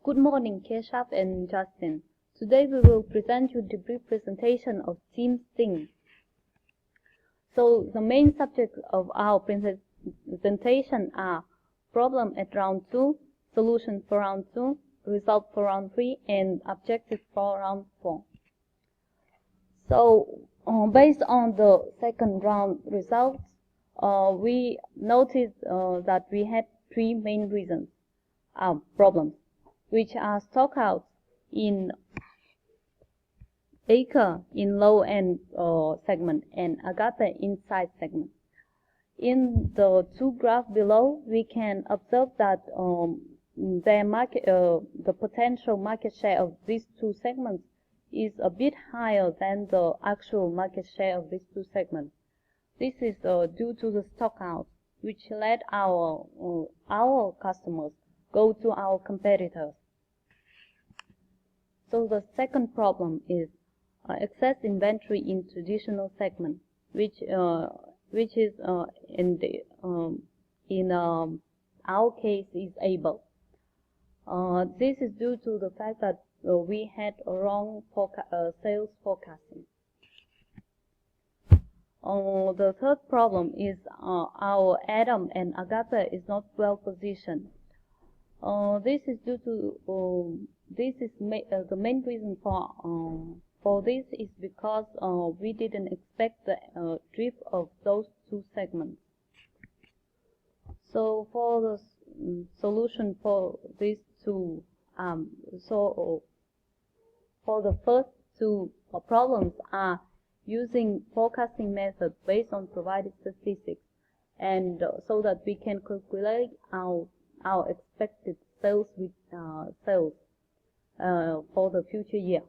Good morning, Keshav and Justin. Today we will present you the brief presentation of Team Sting. So the main subject of our presentation are problem at round 2, solution for round 2, result for round 3, and objective for round 4. So based on the second round results, we noticed that we had three main reasons, problems, which are stockouts in acre in low-end segment and agape in side segment. In the two graphs below, we can observe that the potential market share of these two segments is a bit higher than the actual market share of these two segments. This is due to the stockouts, which let our customers go to our competitors. So the second problem is excess inventory in traditional segment, which is in our case is able. This is due to the fact that we had a wrong sales forecasting. The third problem is our Adam and agape is not well positioned. This is due to the main reason for this is because we didn't expect the drift of those two segments. So for the solution for these two, for the first two problems are using forecasting method based on provided statistics, and so that we can calculate our expected sales with for the future year.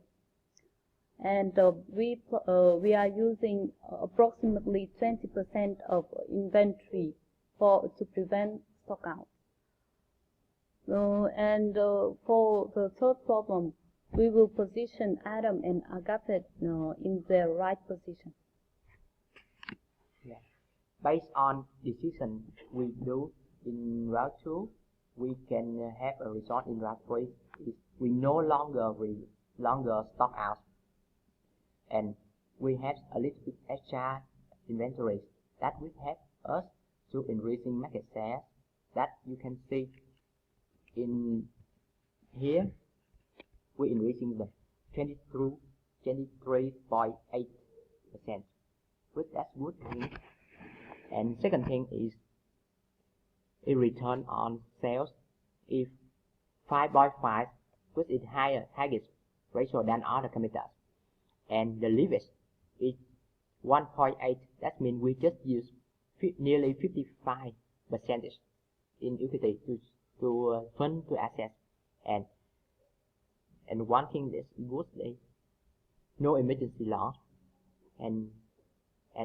And we are using approximately 20% of inventory to prevent stockouts. For the third problem, we will position Adam and agape in their right position. Yeah. Based on decision we do in round 2, we can have a result in round 3. We no longer stock out, and we have a little bit extra inventory that will help us to increasing market share. That you can see in here. We're increasing the 23.8%, which that's good thing. And second thing is a return on sales. If 5.5, which is higher ratio than other competitors, and the leverage is 1.8. That means we just use nearly 55% in equity to fund to assets, and one thing that's good is no emergency loss, and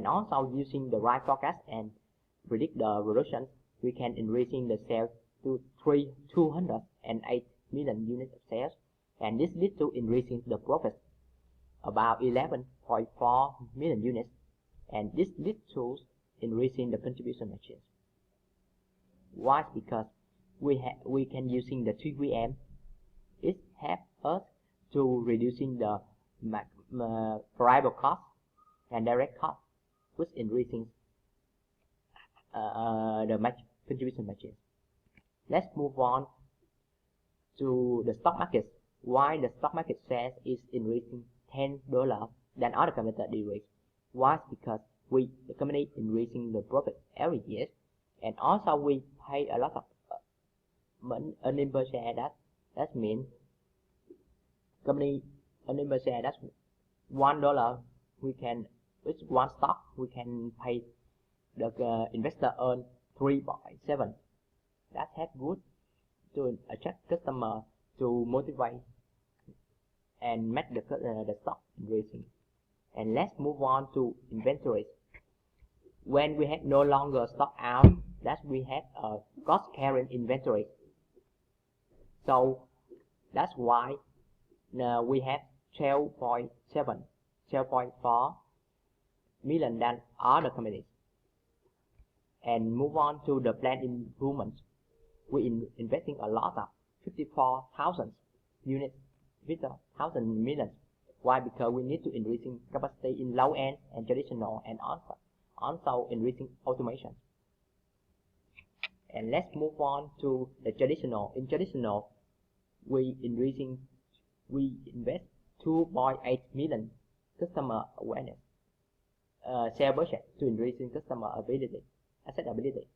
also using the right forecast and predict the reduction, we can increasing the sales to 208 million units of sales, and this leads to increasing the profit about 11.4 million units, and this leads to increasing the contribution margin. Why? Because we can using the 3VM. It helps us to reducing the variable cost and direct cost, which increasing the contribution margin. Let's move on to the stock market. Why the stock market share is increasing $10 than other competitor Debrief? Why? Because the company increasing the profit every year, and also we pay a lot of earning per share. That means company earning per share, that's $1. With one stock we can pay the investor earn 3.7. That has good to attract customer, to motivate and make the stock increasing. And let's move on to inventory. When we have no longer stock out, that we have a cost carrying inventory. So that's why we have 12.4 million than other companies. And move on to the plan improvement. We investing a lot of 54,000 units with 1,000 millions. Why? Because we need to increasing capacity in low end and traditional, and also increasing automation. And let's move on to the traditional. In traditional, we invest 2.8 million customer awareness share budget to increasing customer accessibility.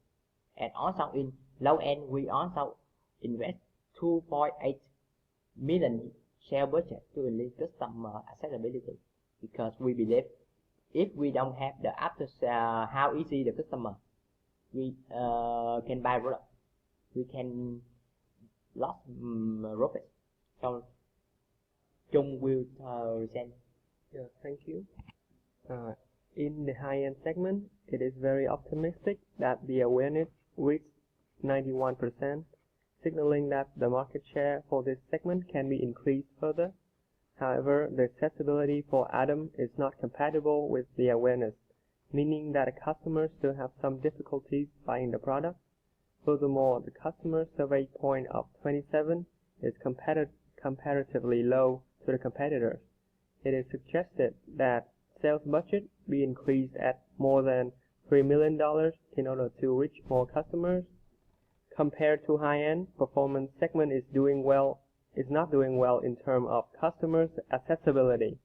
And also in low end, we also invest 2.8 million share budget to increase customer accessibility, because we believe if we don't have the after how easy the customer we can buy product, we can lost profit. So Chung will present. Yeah, thank you. In the high-end segment, it is very optimistic that the awareness reached 91%, signaling that the market share for this segment can be increased further. However, the accessibility for Adam is not compatible with the awareness, meaning that customers still have some difficulties buying the product. Furthermore, the customer survey point of 27 is comparatively low to the competitors. It is suggested that sales budget be increased at more than $3 million in order to reach more customers. Compared to high-end, performance segment is not doing well in terms of customers' accessibility.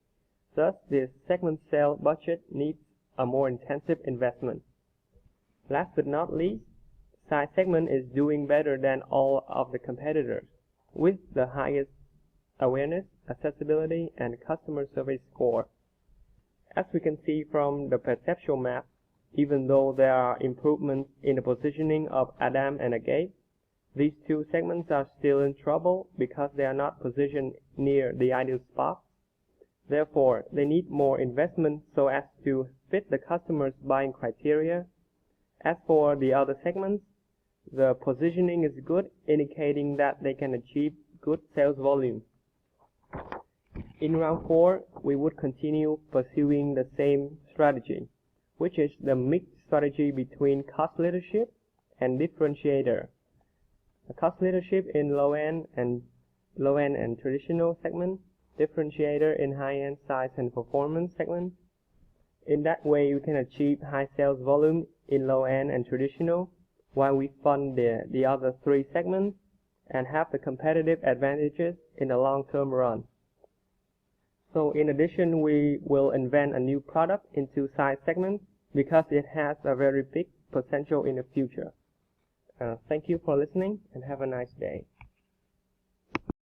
Thus, this segment sales budget needs a more intensive investment. Last but not least, size segment is doing better than all of the competitors, with the highest awareness, accessibility, and customer service score. As we can see from the perceptual map, even though there are improvements in the positioning of Adam and Agape, these two segments are still in trouble because they are not positioned near the ideal spot. Therefore, they need more investment so as to fit the customer's buying criteria. As for the other segments, the positioning is good, indicating that they can achieve good sales volume. In round 4, we would continue pursuing the same strategy, which is the mixed strategy between cost leadership and differentiator. The cost leadership in low-end and traditional segment, differentiator in high-end size and performance segment. In that way, we can achieve high sales volume in low-end and traditional, while we fund the other 3 segments and have the competitive advantages in the long-term run. So in addition, we will invent a new product into size segment because it has a very big potential in the future. Thank you for listening and have a nice day.